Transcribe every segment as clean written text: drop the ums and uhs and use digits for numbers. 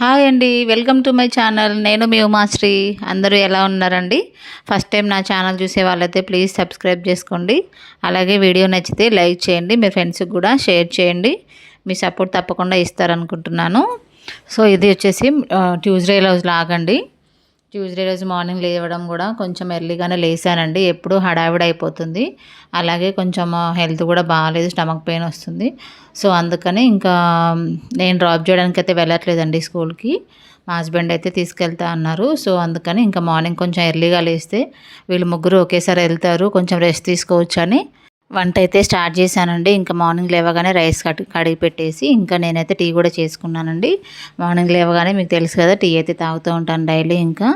Hi అండి. Welcome to my channel. నేను మీ ఉమాశ్రీ. అందరూ ఎలా ఉన్నారండి? ఫస్ట్ టైం నా ఛానల్ చూసే వాళ్ళైతే ప్లీజ్ సబ్స్క్రైబ్ చేసుకోండి. అలాగే వీడియో నచ్చితే లైక్ చేయండి. మీ ఫ్రెండ్స్కి కూడా షేర్ చేయండి. మీ సపోర్ట్ తప్పకుండా ఇస్తారనుకుంటున్నాను. సో ఇది వచ్చేసి ట్యూస్డే రోజు లాగండి. ట్యూస్డే రోజు మార్నింగ్ లేవడం కూడా కొంచెం ఎర్లీగానే లేసానండి. ఎప్పుడు హడావిడి అయిపోతుంది. అలాగే కొంచెం హెల్త్ కూడా బాగాలేదు, స్టమక్ పెయిన్ వస్తుంది. సో అందుకని ఇంకా నేను డ్రాప్ చేయడానికి అయితే వెళ్ళట్లేదండి స్కూల్కి. మా హస్బెండ్ అయితే తీసుకెళ్తా అన్నారు. సో అందుకని ఇంకా మార్నింగ్ కొంచెం ఎర్లీగా లేస్తే వీళ్ళు ముగ్గురు ఒకేసారి వెళ్తారు, కొంచెం రెస్ట్ తీసుకోవచ్చు అని వంట అయితే స్టార్ట్ చేశానండి. ఇంకా మార్నింగ్ లేవగానే రైస్ కడిగి పెట్టేసి ఇంకా నేనైతే టీ కూడా చేసుకున్నానండి. మార్నింగ్ లేవగానే మీకు తెలుసు కదా, టీ అయితే తాగుతూ ఉంటాను డైలీ. ఇంకా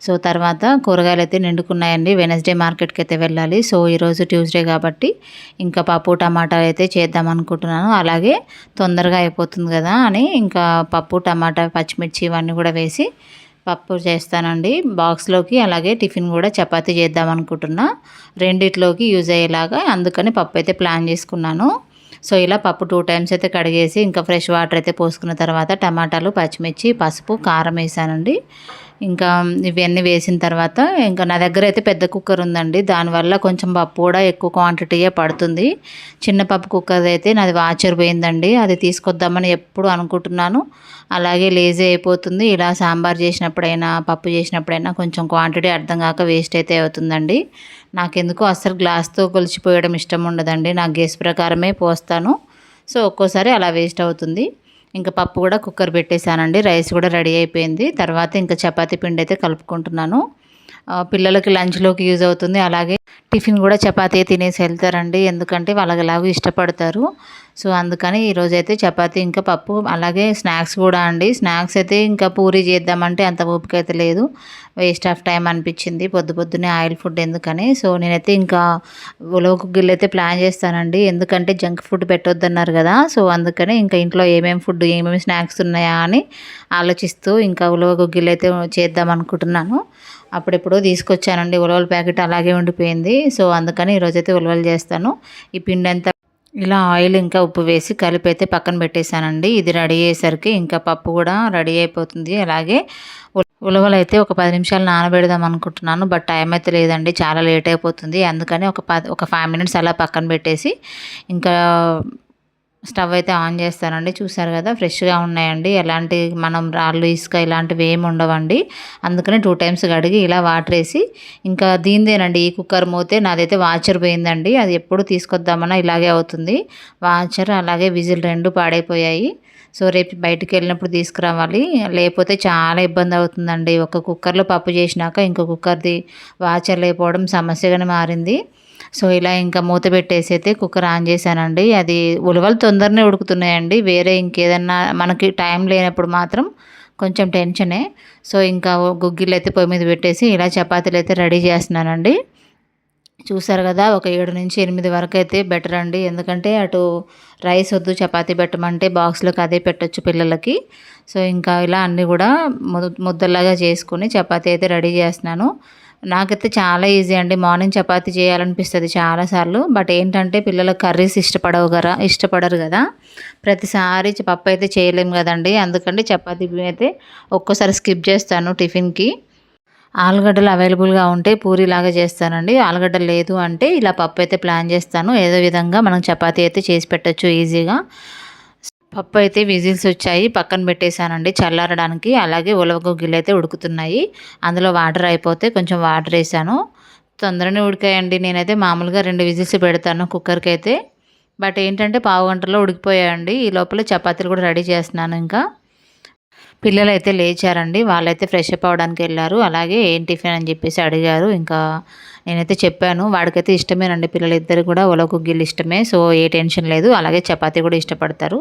సో తర్వాత కూరగాయలు అయితే నిండుకున్నాయండి. వెనస్డే మార్కెట్కి అయితే వెళ్ళాలి. సో ఈరోజు ట్యూస్డే కాబట్టి ఇంకా పప్పు టమాటా అయితే చేద్దాం అనుకుంటున్నాను. అలాగే తొందరగా అయిపోతుంది కదా అని ఇంకా పప్పు టమాటా పచ్చిమిర్చి ఇవన్నీ కూడా వేసి పప్పు చేస్తానండి బాక్స్లోకి. అలాగే టిఫిన్ కూడా చపాతీ చేద్దాం అనుకుంటున్నా, రెండిట్లోకి యూజ్ అయ్యేలాగా. అందుకని పప్పు అయితే ప్లాన్ చేసుకున్నాను. సో ఇలా పప్పు 2 టైమ్స్ అయితే కడిగేసి ఇంకా ఫ్రెష్ వాటర్ అయితే పోసుకున్న తర్వాత టమాటాలు, పచ్చిమిర్చి, పసుపు, కారం వేసానండి. ఇంకా ఇవన్నీ వేసిన తర్వాత ఇంకా నా దగ్గర అయితే పెద్ద కుక్కర్ ఉందండి. దానివల్ల కొంచెం పప్పు కూడా ఎక్కువ క్వాంటిటీయే పడుతుంది. చిన్న పప్పు కుక్కర్ అయితే నాది వాచర్ పోయిందండి. అది తీసుకొద్దామని ఎప్పుడు అనుకుంటున్నాను, అలాగే లేజీ అయిపోతుంది. ఇలా సాంబార్ చేసినప్పుడైనా పప్పు చేసినప్పుడైనా కొంచెం క్వాంటిటీ అర్థం కాక వేస్ట్ అయితే అవుతుందండి. నాకెందుకో అస్సలు గ్లాస్తో కొలిచిపోయడం ఇష్టం ఉండదండి. నాకు గెస్ ప్రకారమే పోస్తాను. సో ఒక్కోసారి అలా వేస్ట్ అవుతుంది. ఇంకా పప్పు కూడా కుక్కర్ పెట్టేశానండి. రైస్ కూడా రెడీ అయిపోయింది. తర్వాత ఇంకా చపాతీ పిండి అయితే కలుపుకుంటున్నాను. పిల్లలకి లంచ్లోకి యూజ్ అవుతుంది. అలాగే టిఫిన్ కూడా చపాతీ తినేసి వెళ్తారండి, ఎందుకంటే వాళ్ళకి ఎలాగో ఇష్టపడతారు. సో అందుకని ఈరోజైతే చపాతీ ఇంకా పప్పు, అలాగే స్నాక్స్ కూడా అండి. స్నాక్స్ అయితే ఇంకా పూరి చేద్దామంటే అంత ఓపిక అయితే లేదు, వేస్ట్ ఆఫ్ టైం అనిపించింది పొద్దున్నే ఆయిల్ ఫుడ్ ఎందుకని. సో నేనైతే ఇంకా ఉలవ గుగ్గిళ్ళు అయితే ప్లాన్ చేస్తానండి, ఎందుకంటే జంక్ ఫుడ్ పెట్టొద్దన్నారు కదా. సో అందుకని ఇంకా ఇంట్లో ఏమేమి స్నాక్స్ ఉన్నాయా అని ఆలోచిస్తూ ఇంకా ఉలవ గుగ్గిళ్ళు అయితే చేద్దాం అనుకుంటున్నాను. అప్పుడెప్పుడో తీసుకొచ్చానండి ఉలవల ప్యాకెట్, అలాగే ఉండిపోయింది. సో అందుకని ఈరోజైతే ఉలవలు చేస్తాను. ఈ పిండి అంతా ఇలా ఆయిల్ ఇంకా ఉప్పు వేసి కలిపి అయితే పక్కన పెట్టేశానండి. ఇది రెడీ అయ్యేసరికి ఇంకా పప్పు కూడా రెడీ అయిపోతుంది. అలాగే ఉలవలు అయితే ఒక 10 నిమిషాలు నానబెడదాం అనుకుంటున్నాను, బట్ టైం అయితే లేదండి, చాలా లేట్ అయిపోతుంది. అందుకని ఒక 5 మినిట్స్ అలా పక్కన పెట్టేసి ఇంకా స్టవ్ అయితే ఆన్ చేస్తానండి. చూసారు కదా, ఫ్రెష్గా ఉన్నాయండి. ఎలాంటి మనం రాళ్ళు ఇసుక ఇలాంటివి ఏమి ఉండవండి. అందుకని 2 టైమ్స్ కడిగి ఇలా వాటర్ వేసి ఇంకా దీనిదేనండి ఈ కుక్కర్ మూతే. నాదైతే వాచర్ పోయిందండి, అది ఎప్పుడు తీసుకొద్దామన్నా ఇలాగే అవుతుంది. వాచర్ అలాగే విజిల్ 2 పాడైపోయాయి. సో రేపు బయటికి వెళ్ళినప్పుడు తీసుకురావాలి, లేకపోతే చాలా ఇబ్బంది అవుతుందండి. ఒక కుక్కర్లో పప్పు చేసినాక ఇంకో కుక్కర్ది వాచర్ లేకపోవడం సమస్యగానే మారింది. సో ఇలా ఇంకా మూత పెట్టేసి అయితే కుక్కర్ ఆన్ చేశానండి. అది ఉలవలు తొందరనే ఉడుకుతున్నాయండి. వేరే ఇంకేదన్నా మనకి టైం లేనప్పుడు మాత్రం కొంచెం టెన్షనే. సో ఇంకా గుగ్గిళ్ళు అయితే పొయ్యి మీద పెట్టేసి ఇలా చపాతీలు అయితే రెడీ చేస్తున్నానండి. చూసారు కదా, ఒక 7 నుంచి 8 వరకు అయితే బెటర్ అండి, ఎందుకంటే అటు రైస్ వద్దు చపాతీ పెట్టమంటే బాక్స్లోకి అదే పెట్టచ్చు పిల్లలకి. సో ఇంకా ఇలా అన్నీ కూడా ముద్దలాగా చేసుకొని చపాతీ అయితే రెడీ చేస్తున్నాను. నాకైతే చాలా ఈజీ అండి, మార్నింగ్ చపాతీ చేయాలనిపిస్తుంది చాలాసార్లు. బట్ ఏంటంటే పిల్లలకు కర్రీస్ ఇష్టపడరు కదా. ప్రతిసారి పప్పు అయితే చేయలేము కదండి. అందుకంటే చపాతీ అయితే ఒక్కోసారి స్కిప్ చేస్తాను టిఫిన్కి. ఆలుగడ్డలు అవైలబుల్గా ఉంటే పూరీలాగా చేస్తానండి. ఆలుగడ్డలు లేదు అంటే ఇలా పప్పు అయితే ప్లాన్ చేస్తాను. ఏదో విధంగా మనం చపాతీ అయితే చేసి పెట్టచ్చు ఈజీగా. పప్పు అయితే విజిల్స్ వచ్చాయి, పక్కన పెట్టేశానండి చల్లారడానికి. అలాగే ఉలవ గుగ్గిళ్ళు అయితే ఉడుకుతున్నాయి. అందులో వాటర్ అయిపోతే కొంచెం వాటర్ వేసాను, తొందరనే ఉడికాయండి. నేనైతే మామూలుగా 2 విజిల్స్ పెడతాను కుక్కర్కి అయితే, బట్ ఏంటంటే పావు గంటలో ఉడికిపోయాయండి. ఈ లోపల చపాతీలు కూడా రెడీ చేస్తున్నాను. ఇంకా పిల్లలు అయితే లేచారండి, వాళ్ళైతే ఫ్రెష్ అప్ అవ్వడానికి వెళ్ళారు. అలాగే ఏం టిఫిన్ అని చెప్పేసి అడిగారు. ఇంకా నేనైతే చెప్పాను, వాడికైతే ఇష్టమేనండి, పిల్లలిద్దరు కూడా ఉలవ గుగ్గిళ్ళు ఇష్టమే. సో ఏ టెన్షన్ లేదు. అలాగే చపాతీ కూడా ఇష్టపడతారు.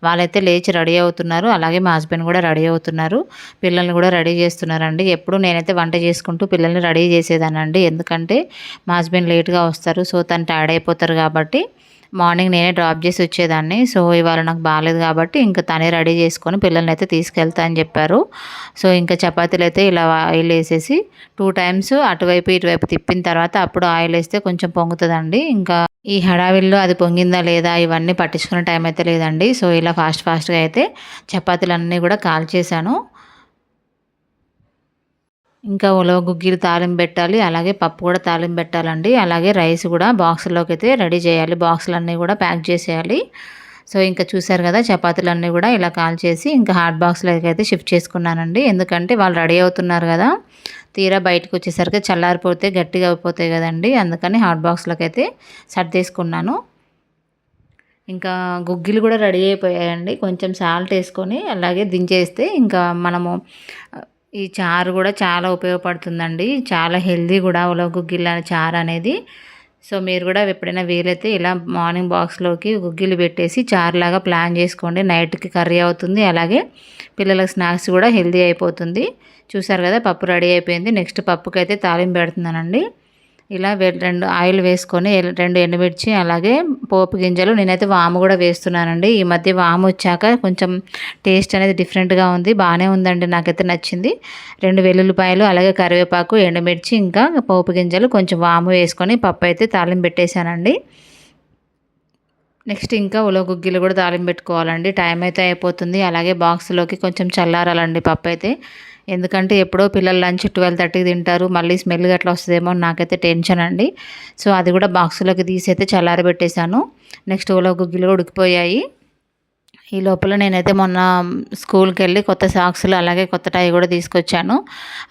వాళ్ళైతే లేచి రెడీ అవుతున్నారు. అలాగే మా హస్బెండ్ కూడా రెడీ అవుతున్నారు, పిల్లల్ని కూడా రెడీ చేస్తున్నారండి. ఎప్పుడు నేనైతే వంట చేసుకుంటూ పిల్లల్ని రెడీ చేసేదానండి, ఎందుకంటే మా హస్బెండ్ లేట్గా వస్తారు. సో తను టైర్డ్ అయిపోతారు కాబట్టి మార్నింగ్ నేనే డ్రాప్ చేసి వచ్చేదాన్ని. సో ఇవాళ నాకు బాగాలేదు కాబట్టి ఇంకా తనే రెడీ చేసుకొని పిల్లల్ని అయితే తీసుకెళ్తా అని చెప్పారు. సో ఇంకా చపాతీలు అయితే ఇలా ఆయిల్ వేసేసి 2 టైమ్స్ అటువైపు ఇటువైపు తిప్పిన తర్వాత అప్పుడు ఆయిల్ వేస్తే కొంచెం పొంగుతుందండి. ఇంకా ఈ హడావిడిలో అది పొంగిందా లేదా ఇవన్నీ పట్టించుకునే టైం అయితే లేదండి. సో, ఇలా ఫాస్ట్‌గా అయితే చపాతీలన్నీ కూడా కాల్చేశాను. ఇంకా ఉలవ గుగ్గిలు తాలింపు పెట్టాలి. అలాగే పప్పు కూడా తాలింపు పెట్టాలండి. అలాగే రైస్ కూడా బాక్స్‌లోకైతే రెడీ చేయాలి. బాక్సులన్నీ కూడా ప్యాక్ చేసేయాలి. సో, ఇంకా చూసారు కదా చపాతీలన్నీ కూడా ఇలా కాల్చేసి ఇంకా హాట్ బాక్స్‌లోకైతే షిఫ్ట్ చేసుకున్నానండి. ఎందుకంటే వాళ్ళు రెడీ అవుతున్నారు కదా! తీరా బయటకొచ్చేసరికి చల్లారిపోతే గట్టిగా అయిపోతాయి కదండీ! అందుకని హాట్ బాక్స్‌లోకైతే సర్దేసుకున్నాను. ఇంకా గుగ్గిలు కూడా రెడీ అయిపోయాయండి. కొంచెం సాల్ట్ ఏసుకొని అలాగే దించేస్తే ఇంకా మనము ఈ చారు కూడా చాలా ఉపయోగపడుతుందండి. చాలా హెల్తీ కూడా ఉలవ గుగ్గిళ్ళ చారు అనేది. సో, మీరు కూడా ఎప్పుడైనా వీలైతే ఇలా మార్నింగ్ బాక్స్‌లోకి గుగ్గిలు పెట్టేసి చారులాగా ప్లాన్ చేసుకోండి. నైట్‌కి కర్రీ అవుతుంది. అలాగే పిల్లలకు స్నాక్స్ కూడా హెల్తీ అయిపోతుంది. చూసారు కదా పప్పు రెడీ అయిపోయింది. నెక్స్ట్ పప్పుకైతే తాలింపు పెడుతున్నానండి. ఇలా 2 ఆయిల్ వేసుకొని 2 ఎండుమిర్చి అలాగే పోపు గింజలు నేనైతే వాము కూడా వేస్తున్నానండి. ఈ మధ్య వాము వచ్చాక కొంచెం టేస్ట్ అనేది డిఫరెంట్‌గా ఉంది. బాగానే ఉందండి. నాకైతే నచ్చింది. 2 వెల్లుల్లిపాయలు అలాగే కరివేపాకు, ఎండుమిర్చి ఇంకా పోపు గింజలు కొంచెం వాము వేసుకొని పప్పు అయితే తాలింపు పెట్టేశానండి. నెక్స్ట్ ఇంకా ఉలవ గుగ్గిలు కూడా తాలింపు పెట్టుకోవాలండి. టైం అయితే అయిపోతుంది. అలాగే బాక్స్‌లోకి కొంచెం చల్లారాలండి పప్పైతే. ఎందుకంటే ఎప్పుడో పిల్లలు లంచ్ 12:30కి తింటారు. మళ్ళీ స్మెల్ గట్లా వస్తదేమో అని నాకైతే టెన్షన్ అండి. సో, అది కూడా బాక్స్‌లోకి తీసైతే చల్లారబెట్టేశాను. నెక్స్ట్ ఉలవ గుగ్గిలు కూడా ఉడికిపోయాయి. ఈ లోపల నేనైతే మొన్న స్కూల్‌కెళ్ళి కొత్త సాక్సులు అలాగే కొత్త టై కూడా తీసుకొచ్చాను.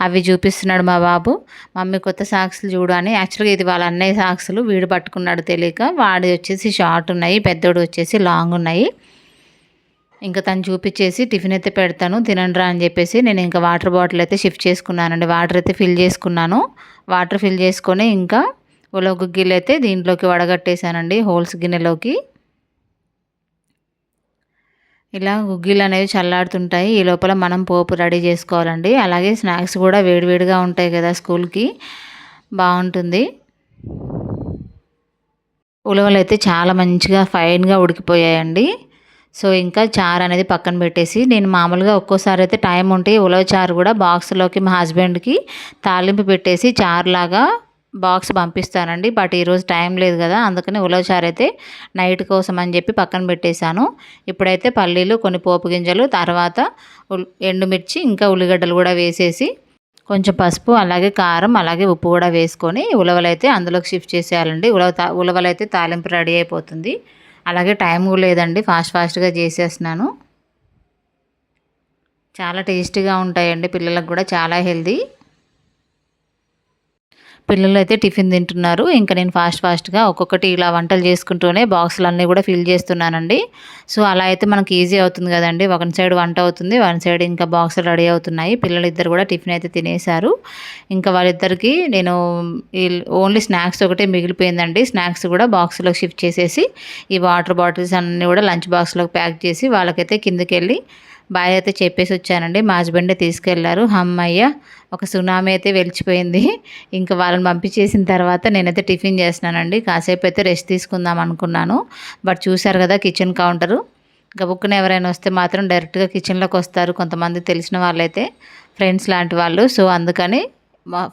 అవి చూపిస్తున్నాడు మా బాబు. మమ్మీ కొత్త సాక్సులు చూడు అని. యాక్చువల్‌గా ఇది వాళ్ళ అన్నయ్య సాక్సులు. వీడు పట్టుకున్నాడు తెలియక. వాడిది వచ్చేసి షార్ట్ ఉన్నాయి. పెద్దోడు వచ్చేసి లాంగ్ ఉన్నాయి. ఇంకా తను చూపించేసి టిఫిన్ అయితే పెడతాను తినండిరా అని చెప్పేసి నేను ఇంకా వాటర్ బాటిల్ అయితే షిఫ్ట్ చేసుకున్నానండి. వాటర్ అయితే ఫిల్ చేసుకున్నాను. వాటర్ ఫిల్ చేసుకొని ఇంకా ఉలవ గుగ్గిలు అయితే దీంట్లోకి వడగట్టేసానండి హోల్స్ గిన్నెలోకి. ఇలా గుగ్గిలు అనేవి చల్లారుతుంటాయి. ఈ లోపల మనం పోపు రెడీ చేసుకోవాలండి. అలాగే స్నాక్స్ కూడా వేడివేడిగా ఉంటాయి కదా స్కూల్‌కి బాగుంటుంది. ఉలవలు అయితే చాలా మంచిగా ఫైన్‌గా ఉడికిపోయాయండి. సో, ఇంకా చారు అనేది పక్కన పెట్టేసి నేను మామూలుగా ఒక్కోసారి అయితే టైం ఉంటే ఉలవ చారు కూడా బాక్స్‌లోకి మా హస్బెండ్‌కి తాలింపు పెట్టేసి చారులాగా బాక్స్ పంపిస్తానండి. బట్ ఈరోజు టైం లేదు కదా! అందుకని ఉలవ చారు అయితే నైట్ కోసం అని చెప్పి పక్కన పెట్టేశాను. ఇప్పుడైతే పల్లీలు, కొన్ని పోపు గింజలు, తర్వాత ఎండుమిర్చి ఇంకా ఉల్లిగడ్డలు కూడా వేసేసి కొంచెం పసుపు అలాగే కారం అలాగే ఉప్పు కూడా వేసుకొని ఉలవలైతే అందులోకి షిఫ్ట్ చేసేయాలండి. ఉలవలైతే తాలింపు రెడీ అయిపోతుంది. అలాగే టైం కూడా లేదండి. ఫాస్ట్‌గా చేసేస్తున్నాను. చాలా టేస్టీగా ఉంటాయండి. పిల్లలకు కూడా చాలా హెల్తీ. పిల్లలైతే టిఫిన్ తింటున్నారు. ఇంకా నేను ఫాస్ట్‌గా ఒక్కొక్కటి ఇలా వంటలు చేసుకుంటూనే బాక్సులన్నీ కూడా ఫిల్ చేస్తున్నానండి. సో, అలా అయితే మనకి ఈజీ అవుతుంది కదండీ. ఒక సైడ్ వంట అవుతుంది. వన్ సైడ్ ఇంకా బాక్సులు రెడీ అవుతున్నాయి. పిల్లలిద్దరు కూడా టిఫిన్ అయితే తినేశారు. ఇంకా వాళ్ళిద్దరికీ నేను ఓన్లీ స్నాక్స్ ఒకటే మిగిలిపోయిందండి. స్నాక్స్ కూడా బాక్స్‌లోకి షిఫ్ట్ చేసేసి ఈ వాటర్ బాటిల్స్ అన్నీ కూడా లంచ్ బాక్స్‌లోకి ప్యాక్ చేసి వాళ్ళకైతే కిందకెళ్ళి బాయ్ అయితే చెప్పేసి వచ్చానండి. మా హస్బెండే తీసుకెళ్లారు. హమ్మయ్య! ఒక సునామీ అయితే వెలిచిపోయింది. ఇంకా వాళ్ళని పంపించేసిన తర్వాత నేనైతే టిఫిన్ చేస్తున్నానండి. కాసేపు అయితే రెస్ట్ తీసుకుందాం అనుకున్నాను. బట్ చూశారు కదా కిచెన్ కౌంటరు. గబుక్కున ఎవరైనా వస్తే మాత్రం డైరెక్ట్‌గా కిచెన్‌లోకి వస్తారు. కొంతమంది తెలిసిన వాళ్ళైతే ఫ్రెండ్స్ లాంటి వాళ్ళు. సో, అందుకని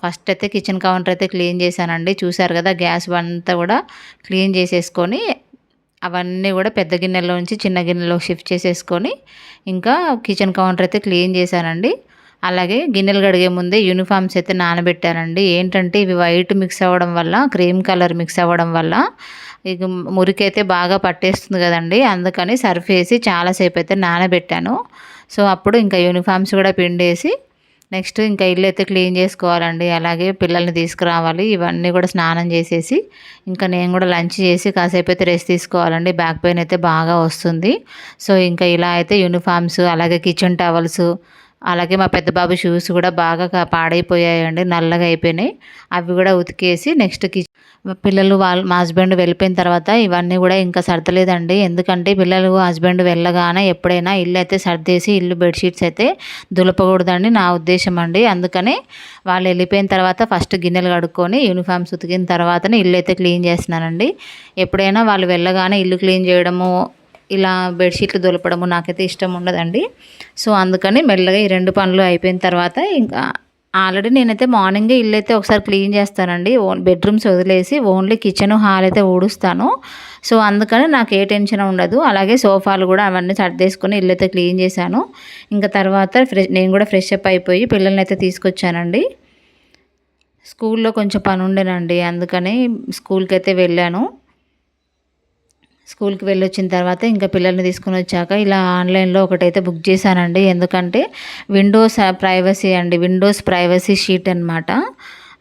ఫస్ట్ అయితే కిచెన్ కౌంటర్ అయితే క్లీన్ చేశానండి. చూశారు కదా గ్యాస్ అంతా కూడా క్లీన్ చేసేసుకొని అవన్నీ కూడా పెద్ద గిన్నెలో నుంచి చిన్న గిన్నెలోకి షిఫ్ట్ చేసేసుకొని ఇంకా కిచెన్ కౌంటర్ అయితే క్లీన్ చేశానండి. అలాగే గిన్నెలు కడిగే ముందే యూనిఫామ్స్ అయితే నానబెట్టానండి. ఏంటంటే ఇవి వైట్ మిక్స్ అవ్వడం వల్ల క్రీమ్ కలర్ మిక్స్ అవ్వడం వల్ల ఇక మురికైతే బాగా పట్టేస్తుంది కదండి. అందుకని సర్ఫ్ వేసి చాలాసేపు అయితే నానబెట్టాను. సో, అప్పుడు ఇంకా యూనిఫామ్స్ కూడా పిండేసి నెక్స్ట్ ఇంకా ఇల్లు అయితే క్లీన్ చేసుకోవాలండి. అలాగే పిల్లల్ని తీసుకురావాలి. ఇవన్నీ కూడా స్నానం చేసేసి ఇంకా నేను కూడా లంచ్ చేసి కాసేపు అయితే రెస్ట్ తీసుకోవాలండి. బ్యాక్ పెయిన్ అయితే బాగా వస్తుంది. సో, ఇంకా ఇలా అయితే యూనిఫామ్స్ అలాగే కిచెన్ టవల్స్ అలాగే మా పెద్ద బాబు షూస్ కూడా బాగా పాడైపోయాయండి. నల్లగా అయిపోయినాయి. అవి కూడా ఉతికేసి నెక్స్ట్ పిల్లలు మా హస్బెండ్ వెళ్ళిపోయిన తర్వాత ఇవన్నీ కూడా ఇంకా సర్దలేదండి. ఎందుకంటే పిల్లలు హస్బెండ్ వెళ్ళగానే ఎప్పుడైనా ఇల్లు అయితే సర్దేసి ఇల్లు బెడ్షీట్స్ అయితే దులపకూడదండి నా ఉద్దేశం అండి. అందుకని వాళ్ళు వెళ్ళిపోయిన తర్వాత ఫస్ట్ గిన్నెలు కడుక్కొని యూనిఫామ్స్ ఉతికిన తర్వాతనే ఇల్లు అయితే క్లీన్ చేస్తున్నానండి. ఎప్పుడైనా వాళ్ళు వెళ్ళగానే ఇల్లు క్లీన్ చేయడము ఇలా బెడ్షీట్లు దులపడము నాకైతే ఇష్టం ఉండదండి. సో, అందుకని మెల్లగా ఈ 2 పనులు అయిపోయిన తర్వాత ఇంకా ఆల్రెడీ నేనైతే మార్నింగే ఇల్లైతే ఒకసారి క్లీన్ చేస్తానండి. బెడ్రూమ్స్ వదిలేసి ఓన్లీ కిచెన్, హాల్ అయితే ఊడుస్తాను. సో, అందుకని నాకు ఏ టెన్షన్ ఉండదు. అలాగే సోఫాలు కూడా అవన్నీ సర్దేసుకొని ఇల్లైతే క్లీన్ చేశాను. ఇంకా తర్వాత నేను కూడా ఫ్రెష్ అప్ అయిపోయి పిల్లల్నైతే తీసుకొచ్చానండి. స్కూల్లో కొంచెం పని ఉండేనండి, అందుకని స్కూల్‌కైతే వెళ్ళాను. స్కూల్‌కి వెళ్ళొచ్చిన తర్వాత ఇంకా పిల్లల్ని తీసుకొని వచ్చాక ఇలా ఆన్లైన్‌లో ఒకటైతే బుక్ చేశానండి. ఎందుకంటే విండోస్ ప్రైవసీ షీట్ అనమాట.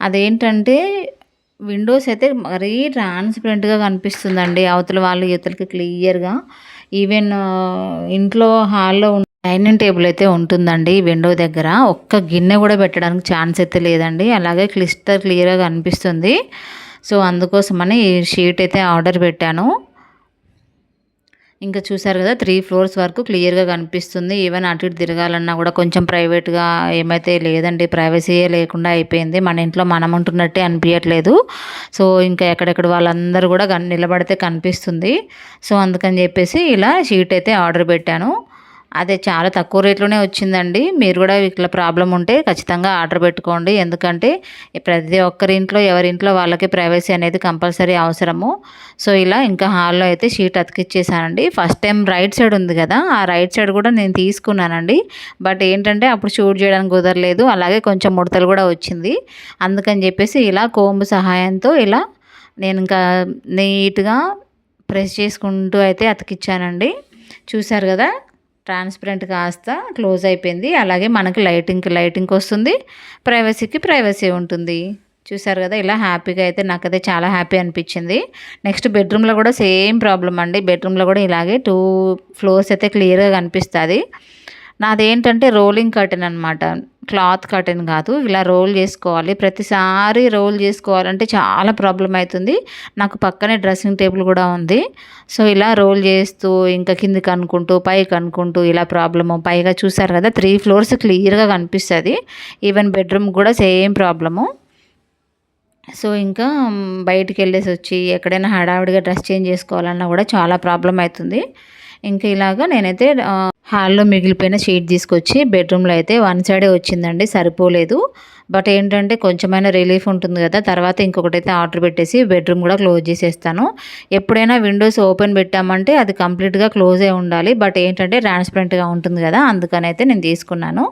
అదేంటంటే విండోస్ అయితే మరీ ట్రాన్స్పరెంట్‌గా కనిపిస్తుందండి. అవతల వాళ్ళు ఇవతలకి క్లియర్‌గా. ఈవెన్ ఇంట్లో హాల్‌లో డైనింగ్ టేబుల్ అయితే ఉంటుందండి విండో దగ్గర. ఒక్క గిన్నె కూడా పెట్టడానికి ఛాన్స్ అయితే లేదండి. అలాగే క్లియర్‌గా కనిపిస్తుంది. సో, అందుకోసమని ఈ షీట్ అయితే ఆర్డర్ పెట్టాను. ఇంకా చూసారు కదా, 3 ఫ్లోర్స్ వరకు క్లియర్‌గా కనిపిస్తుంది. ఈవెన్ అటు ఇటు తిరగాలన్నా కూడా కొంచెం ప్రైవేట్‌గా ఏమైతే లేదండి. ప్రైవసీయే లేకుండా అయిపోయింది. మన ఇంట్లో మనం ఉంటున్నట్టే అనిపియట్లేదు. సో, ఇంకా ఎక్కడెక్కడ వాళ్ళందరూ కూడా నిలబడితే కనిపిస్తుంది. సో, అందుకని చెప్పేసి ఇలా షీట్ అయితే ఆర్డర్ పెట్టాను. అదే చాలా తక్కువ రేట్లోనే వచ్చిందండి. మీరు కూడా ఇట్లా ప్రాబ్లం ఉంటే ఖచ్చితంగా ఆర్డర్ పెట్టుకోండి. ఎందుకంటే ప్రతి ఒక్కరింట్లో ఎవరింట్లో వాళ్ళకి ప్రైవసీ అనేది కంపల్సరీ అవసరము. సో, ఇలా ఇంకా హాల్‌లో అయితే షీట్ అతికిచ్చేసానండి. ఫస్ట్ టైం రైట్ సైడ్ ఉంది కదా, ఆ రైట్ సైడ్ కూడా నేను తీసుకున్నానండి. బట్ ఏంటంటే అప్పుడు షూట్ చేయడానికి కుదరలేదు. అలాగే కొంచెం ముడతలు కూడా వచ్చింది. అందుకని చెప్పేసి ఇలా కోంబు సహాయంతో ఇలా నేను ఇంకా నీట్‌గా ప్రెస్ చేసుకుంటూ అయితే అతికిచ్చానండి. చూసారు కదా, ట్రాన్స్పరెంట్ కాస్త క్లోజ్ అయిపోయింది. అలాగే మనకి లైటింగ్కి వస్తుంది, ప్రైవసీ ఉంటుంది. చూసారు కదా, ఇలా హ్యాపీగా అయితే నాకైతే చాలా హ్యాపీ అనిపించింది. నెక్స్ట్ బెడ్రూమ్లో కూడా సేమ్ ప్రాబ్లం అండి. బెడ్రూమ్లో కూడా ఇలాగే 2 ఫ్లోర్స్ అయితే క్లియర్గా కనిపిస్తుంది. నాదేంటంటే రోలింగ్ కర్టెన్ అనమాట, క్లాత్ కర్టెన్ కాదు. ఇలా రోల్ చేసుకోవాలి. ప్రతిసారి రోల్ చేసుకోవాలంటే చాలా ప్రాబ్లం అవుతుంది. నాకు పక్కనే డ్రెస్సింగ్ టేబుల్ కూడా ఉంది. సో, ఇలా రోల్ చేస్తూ ఇంకా కిందికి అనుకుంటూ పైకి అనుకుంటూ ఇలా ప్రాబ్లము. పైగా చూసారు కదా, 3 ఫ్లోర్స్ క్లియర్గా కనిపిస్తుంది. ఈవెన్ బెడ్రూమ్ కూడా సేమ్ ప్రాబ్లము. సో, ఇంకా బయటికి వెళ్ళేసి వచ్చి ఎక్కడైనా హడావిడిగా డ్రెస్ చేంజ్ చేసుకోవాలన్నా కూడా చాలా ప్రాబ్లం అవుతుంది. ఇంకా ఇలాగా నేనైతే హాల్లో మిగిలిపోయిన షీట్ తీసుకొచ్చి బెడ్రూమ్లో అయితే వన్ సైడే వచ్చిందండి, సరిపోలేదు. బట్ ఏంటంటే కొంచెమైనా రిలీఫ్ ఉంటుంది కదా. తర్వాత ఇంకొకటైతే ఆర్డర్ పెట్టేసి బెడ్రూమ్ కూడా క్లోజ్ చేసేస్తాను. ఎప్పుడైనా విండోస్ ఓపెన్ పెట్టామంటే అది కంప్లీట్గా క్లోజ్ అయి ఉండాలి. బట్ ఏంటంటే ట్రాన్స్పరెంట్గా ఉంటుంది కదా, అందుకని అయితే నేను తీసుకున్నాను.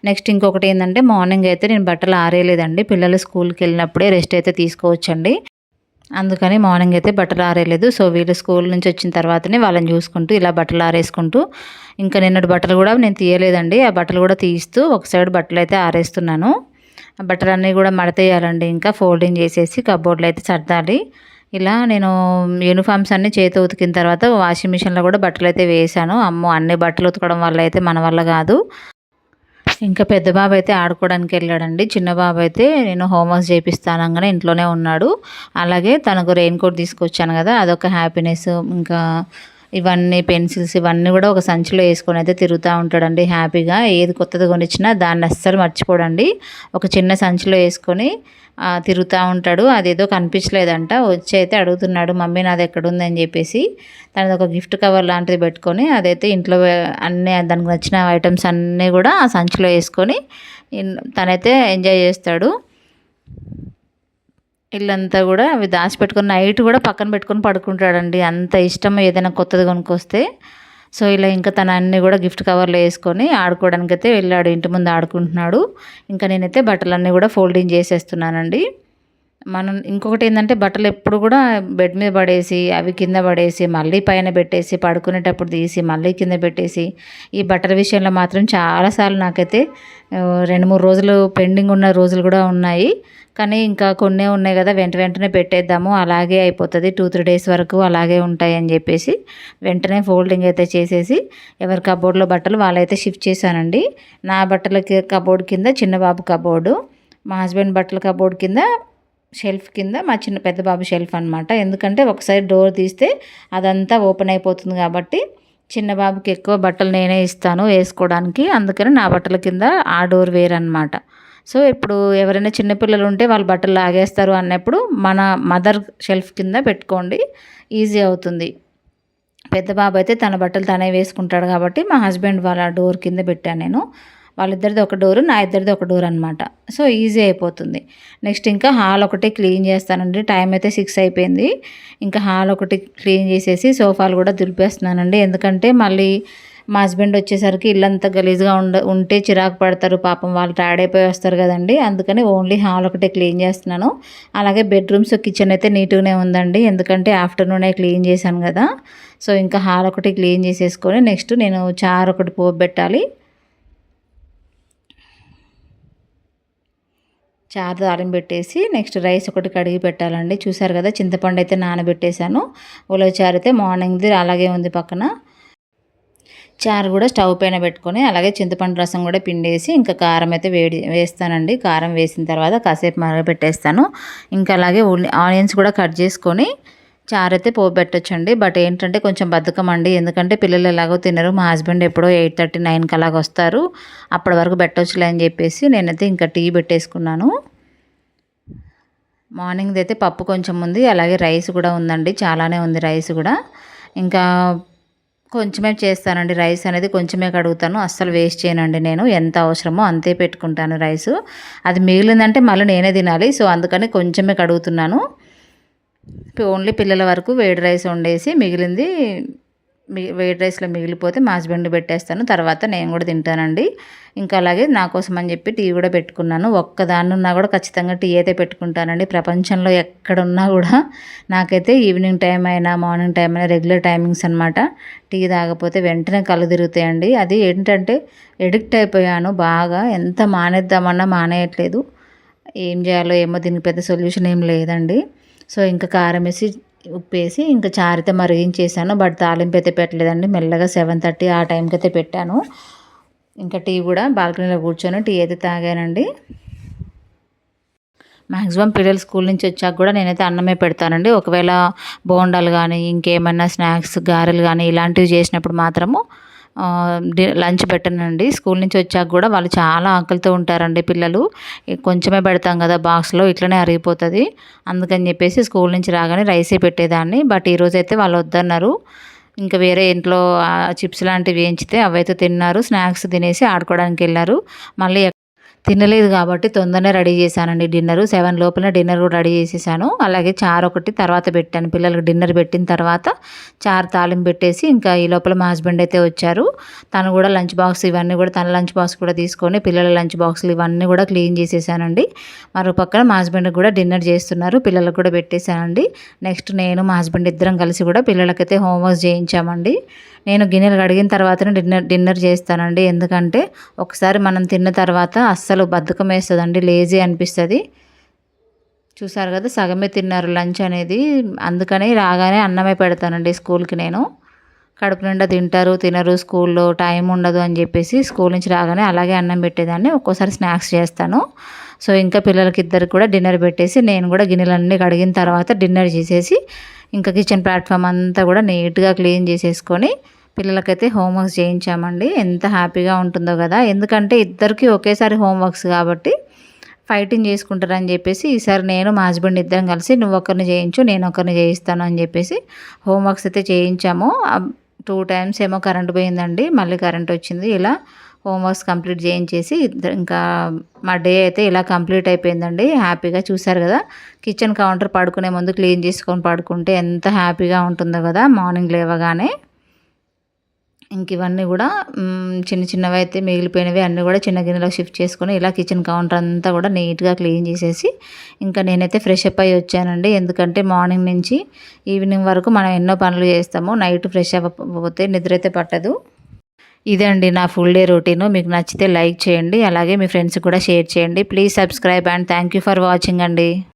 నెక్స్ట్ ఇంకొకటి ఏంటంటే మార్నింగ్ అయితే నేను బట్టలు ఆరేయలేదండి. పిల్లలు స్కూల్కి వెళ్ళినప్పుడే రెస్ట్ అయితే తీసుకోవచ్చండి. అందుకని మార్నింగ్ అయితే బట్టలు ఆరేయలేదు. సో, వీళ్ళు స్కూల్ నుంచి వచ్చిన తర్వాతనే వాళ్ళని చూసుకుంటూ ఇలా బట్టలు ఆరేసుకుంటూ, ఇంకా నిన్నటి బట్టలు కూడా నేను తీయలేదండి. ఆ బట్టలు కూడా తీస్తూ ఒక సైడ్ బట్టలు అయితే ఆరేస్తున్నాను. ఆ బట్టలన్నీ కూడా మడతేయాలండి. ఇంకా ఫోల్డింగ్ చేసేసి కబోర్డ్లో అయితే సర్దాలి. ఇలా నేను యూనిఫామ్స్ అన్నీ చేతి ఉతికిన తర్వాత వాషింగ్ మిషన్లో కూడా బట్టలు అయితే వేసాను. అమ్మో, అన్ని బట్టలు ఉతకడం వల్ల అయితే మన వల్ల కాదు. ఇంకా పెద్ద బాబు అయితే ఆడుకోవడానికి వెళ్ళాడండి. చిన్న బాబు అయితే నేను హోంవర్క్స్ చేపిస్తానగానే ఇంట్లోనే ఉన్నాడు. అలాగే తనకు రెయిన్ కోట్ తీసుకొచ్చాను కదా, అదొక హ్యాపీనెస్. ఇంకా ఇవన్నీ పెన్సిల్స్ ఇవన్నీ కూడా ఒక సంచిలో వేసుకొని అయితే తిరుగుతూ ఉంటాడండి హ్యాపీగా. ఏది కొత్తది కొనిచ్చినా దాన్ని అస్సలు మర్చిపోడండి. ఒక చిన్న సంచిలో వేసుకొని తిరుగుతూ ఉంటాడు. అదేదో కనిపించలేదంట, వచ్చి అయితే అడుగుతున్నాడు, మమ్మీ నాది ఎక్కడుందని చెప్పేసి. తనది ఒక గిఫ్ట్ కవర్ లాంటిది పెట్టుకొని అదైతే ఇంట్లో అన్నీ దానికి నచ్చిన ఐటమ్స్ అన్నీ కూడా ఆ సంచిలో వేసుకొని తనైతే ఎంజాయ్ చేస్తాడు. ఇల్లంతా కూడా అవి దాచిపెట్టుకొని నైట్ కూడా పక్కన పెట్టుకొని పడుకుంటాడండి. అంత ఇష్టం ఏదైనా కొత్తది కొనుక్కొస్తే. సో, ఇలా ఇంకా తన అన్నీ కూడా గిఫ్ట్ కవర్లో వేసుకొని ఆడుకోవడానికి అయితే వెళ్ళాడు. ఇంటి ముందు ఆడుకుంటున్నాడు. ఇంకా నేనైతే బట్టలన్నీ కూడా ఫోల్డింగ్ చేసేస్తున్నానండి. మనం ఇంకొకటి ఏంటంటే బట్టలు ఎప్పుడు కూడా బెడ్ మీద పడేసి అవి కింద పడేసి మళ్ళీ పైన పెట్టేసి పడుకునేటప్పుడు తీసి మళ్ళీ కింద పెట్టేసి, ఈ బట్టల విషయంలో మాత్రం చాలాసార్లు నాకైతే 2-3 రోజులు పెండింగ్ ఉన్న రోజులు కూడా ఉన్నాయి. కానీ ఇంకా కొన్నే ఉన్నాయి కదా, వెంటనే పెట్టేద్దాము, అలాగే అయిపోతుంది, 2-3 డేస్ వరకు అలాగే ఉంటాయి అని చెప్పేసి వెంటనే ఫోల్డింగ్ అయితే చేసేసి ఎవరి కబోర్డ్లో బట్టలు వాళ్ళైతే షిఫ్ట్ చేశానండి. నా బట్టల కబోర్డ్ కింద చిన్న బాబు కబోర్డు, మా హస్బెండ్ బట్టల కబోర్డ్ కింద షెల్ఫ్ కింద మా పెద్ద బాబు షెల్ఫ్ అనమాట. ఎందుకంటే ఒకసారి డోర్ తీస్తే అదంతా ఓపెన్ అయిపోతుంది కాబట్టి చిన్న బాబుకి ఎక్కువ బట్టలు నేనే ఇస్తాను వేసుకోవడానికి. అందుకని నా బట్టల కింద ఆ డోర్ వేరనమాట. సో, ఇప్పుడు ఎవరైనా చిన్నపిల్లలు ఉంటే వాళ్ళు బట్టలు లాగేస్తారు అన్నప్పుడు మన మదర్ షెల్ఫ్ కింద పెట్టుకోండి, ఈజీ అవుతుంది. పెద్ద బాబు అయితే తన బట్టలు తనే వేసుకుంటాడు కాబట్టి మా హస్బెండ్ వాళ్ళ డోర్ కింద పెట్టాను నేను. వాళ్ళిద్దరిది ఒక డోరు, నా ఇద్దరిది ఒక డోర్ అనమాట. సో ఈజీ అయిపోతుంది. నెక్స్ట్ ఇంకా హాల్ ఒకటి క్లీన్ చేస్తానండి. టైం అయితే 6 అయిపోయింది. ఇంకా హాల్ ఒకటి క్లీన్ చేసేసి సోఫాలు కూడా దులిపేస్తున్నానండి. ఎందుకంటే మళ్ళీ మా హస్బెండ్ వచ్చేసరికి ఇల్లంతా గలీజ్గా ఉంటే చిరాకు పడతారు పాపం, వాళ్ళు టైర్డ్ అయిపోయి వస్తారు కదండి. అందుకని ఓన్లీ హాల్ ఒకటే క్లీన్ చేస్తున్నాను. అలాగే బెడ్రూమ్స్, కిచెన్ అయితే నీట్గానే ఉందండి. ఎందుకంటే ఆఫ్టర్నూనే క్లీన్ చేశాను కదా. సో ఇంకా హాల్ ఒకటి క్లీన్ చేసేసుకొని నెక్స్ట్ నేను చారు ఒకటి పోపు పెట్టాలి. చారు తాలింపు పెట్టేసి నెక్స్ట్ రైస్ ఒకటి కడిగి పెట్టాలండి. చూసారు కదా, చింతపండు అయితే నానబెట్టేశాను. ఉలవ చారు అయితే మార్నింగ్ది అలాగే ఉంది పక్కన. చారు కూడా స్టవ్ పైన పెట్టుకొని అలాగే చింతపండు రసం కూడా పిండేసి ఇంకా కారం అయితే వేస్తానండి. కారం వేసిన తర్వాత కాసేపు మరగపెట్టేస్తాను. ఇంకా అలాగే ఆనియన్స్ కూడా కట్ చేసుకొని చారు అయితే పోపు పెట్టచ్చండి. బట్ ఏంటంటే కొంచెం బద్ధకం అండి. ఎందుకంటే పిల్లలు ఎలాగో తినరు. మా హస్బెండ్ ఎప్పుడో 8:30, 9కి అలాగ వస్తారు. అప్పటి వరకు పెట్టవచ్చులే అని చెప్పేసి నేనైతే ఇంకా టీ పెట్టేసుకున్నాను. మార్నింగ్ది అయితే పప్పు కొంచెం ఉంది, అలాగే రైస్ కూడా ఉందండి. చాలానే ఉంది రైస్ కూడా. ఇంకా కొంచెమే చేస్తానండి రైస్ అనేది, కొంచెమే కడుగుతాను. అస్సలు వేస్ట్ చేయనండి నేను. ఎంత అవసరమో అంతే పెట్టుకుంటాను రైసు. అది మిగిలిందంటే మళ్ళీ నేనే తినాలి. సో అందుకని కొంచెమే కడుగుతున్నాను. ఓన్లీ పిల్లల వరకు వేడి రైస్ వండేసి మిగిలింది వేడి రైస్లో మిగిలిపోతే మా హస్బెండ్ పెట్టేస్తాను. తర్వాత నేను కూడా తింటానండి. ఇంకా అలాగే నా కోసం అని చెప్పి టీ కూడా పెట్టుకున్నాను. ఒక్కదాన్ని ఉన్నా కూడా ఖచ్చితంగా టీ అయితే పెట్టుకుంటానండి. ప్రపంచంలో ఎక్కడున్నా కూడా నాకైతే ఈవినింగ్ టైం అయినా మార్నింగ్ టైం అయినా రెగ్యులర్ టైమింగ్స్ అనమాట. టీ తాగకపోతే వెంటనే కళ్ళు తిరుగుతాయండి. అది ఏంటంటే ఎడిక్ట్ అయిపోయాను బాగా. ఎంత మానేద్దామన్నా మానేయట్లేదు. ఏం చేయాలో ఏమో, దీనికి పెద్ద సొల్యూషన్ ఏం లేదండి. సో ఇంకా కారం వేసి ఉప్పేసి ఇంకా చారితే మరిగించేసాను. బట్ తాలింపు అయితే పెట్టలేదండి. మెల్లగా 7:30 ఆ టైంకి అయితే పెట్టాను. ఇంకా టీ కూడా బాల్కనీలో కూర్చొని టీ అయితే తాగానండి. మ్యాక్సిమం పిల్లలు స్కూల్ నుంచి వచ్చాక కూడా నేనైతే అన్నమే పెడతానండి. ఒకవేళ బోండాలు కానీ ఇంకేమైనా స్నాక్స్, గారెలు కానీ ఇలాంటివి చేసినప్పుడు మాత్రము లంచ్ పెట్టనండి. స్కూల్ నుంచి వచ్చాక కూడా వాళ్ళు చాలా ఆకలితో ఉంటారండి పిల్లలు. కొంచెమే పెడతాం కదా బాక్స్లో, ఇట్లనే అరిగిపోతుంది. అందుకని చెప్పేసి స్కూల్ నుంచి రాగానే రైసే పెట్టేదాన్ని. బట్ ఈరోజైతే వాళ్ళు వద్దన్నారు. ఇంకా వేరే ఇంట్లో చిప్స్ లాంటివి వేయించితే అవైతే తిన్నారు. స్నాక్స్ తినేసి ఆడుకోవడానికి వెళ్ళారు. మళ్ళీ తినలేదు కాబట్టి తొందరనే రెడీ చేశానండి డిన్నరు. 7 లోపల డిన్నర్ కూడా రెడీ చేసేసాను. అలాగే చారు ఒకటి తర్వాత పెట్టాను. పిల్లలకు డిన్నర్ పెట్టిన తర్వాత చారు తాలింపు పెట్టేసి ఇంకా ఈ లోపల మా హస్బెండ్ అయితే వచ్చారు. తను కూడా లంచ్ బాక్స్ ఇవన్నీ కూడా తన లంచ్ బాక్స్ కూడా తీసుకొని పిల్లల లంచ్ బాక్సులు ఇవన్నీ కూడా క్లీన్ చేసేసానండి. మరో పక్కన మా హస్బెండ్ కూడా డిన్నర్ చేస్తున్నారు. పిల్లలకు కూడా పెట్టేశానండి. నెక్స్ట్ నేను మా హస్బెండ్ ఇద్దరం కలిసి కూడా పిల్లలకైతే హోంవర్క్ చేయించామండి. నేను గిన్నెలు కడిగిన తర్వాతనే డిన్నర్ చేస్తానండి. ఎందుకంటే ఒకసారి మనం తిన్న తర్వాత అస్సలు బద్ధకం వేస్తుందండి, లేజీ అనిపిస్తుంది. చూసారు కదా, సగమే తిన్నారు లంచ్ అనేది. అందుకని రాగానే అన్నమే పెడతానండి స్కూల్కి. నేను కడుపు నిండా తినరు స్కూల్లో, టైం ఉండదు అని చెప్పేసి స్కూల్ నుంచి రాగానే అలాగే అన్నం పెట్టేదాన్ని. ఒక్కోసారి స్నాక్స్ చేస్తాను. సో ఇంకా పిల్లలకి ఇద్దరికి కూడా డిన్నర్ పెట్టేసి నేను కూడా గిన్నెలన్నీ కడిగిన తర్వాత డిన్నర్ చేసేసి ఇంకా కిచెన్ ప్లాట్ఫామ్ అంతా కూడా నీట్గా క్లీన్ చేసేసుకొని పిల్లలకైతే హోంవర్క్స్ చేయించామండి. ఎంత హ్యాపీగా ఉంటుందో కదా. ఎందుకంటే ఇద్దరికి ఒకేసారి హోంవర్క్స్ కాబట్టి ఫైటింగ్ చేసుకుంటారని చెప్పేసి ఈసారి నేను మా హస్బెండ్ ఇద్దరం కలిసి నువ్వు ఒకరిని చేయించు నేను ఒకరిని చేయిస్తాను అని చెప్పేసి హోంవర్క్స్ అయితే చేయించాము. 2 టైమ్స్ ఏమో కరెంట్ పోయిందండి, మళ్ళీ కరెంట్ వచ్చింది. ఇలా హోంవర్క్స్ కంప్లీట్ చేయించేసి ఇంకా మా డే అయితే ఇలా కంప్లీట్ అయిపోయిందండి. హ్యాపీగా చూసారు కదా, కిచెన్ కౌంటర్ పడుకునే ముందు క్లీన్ చేసుకొని పడుకుంటే ఎంత హ్యాపీగా ఉంటుందో కదా మార్నింగ్ లేవగానే. ఇంక ఇవన్నీ కూడా చిన్నవి అయితే మిగిలిపోయినవి అన్నీ కూడా చిన్న గిన్నెలో షిఫ్ట్ చేసుకొని ఇలా కిచెన్ కౌంటర్ అంతా కూడా నీట్గా క్లీన్ చేసేసి ఇంకా నేనైతే ఫ్రెష్ అప్ అయ్యి వచ్చానండి. ఎందుకంటే మార్నింగ్ నుంచి ఈవినింగ్ వరకు మనం ఎన్నో పనులు చేస్తాము. నైట్ ఫ్రెష్ అవ్వకపోతే నిద్ర అయితే పట్టదు. ఇదండి నా ఫుల్ డే రొటీను. మీకు నచ్చితే లైక్ చేయండి, అలాగే మీ ఫ్రెండ్స్కి కూడా షేర్ చేయండి. Please subscribe and thank you for watching అండి.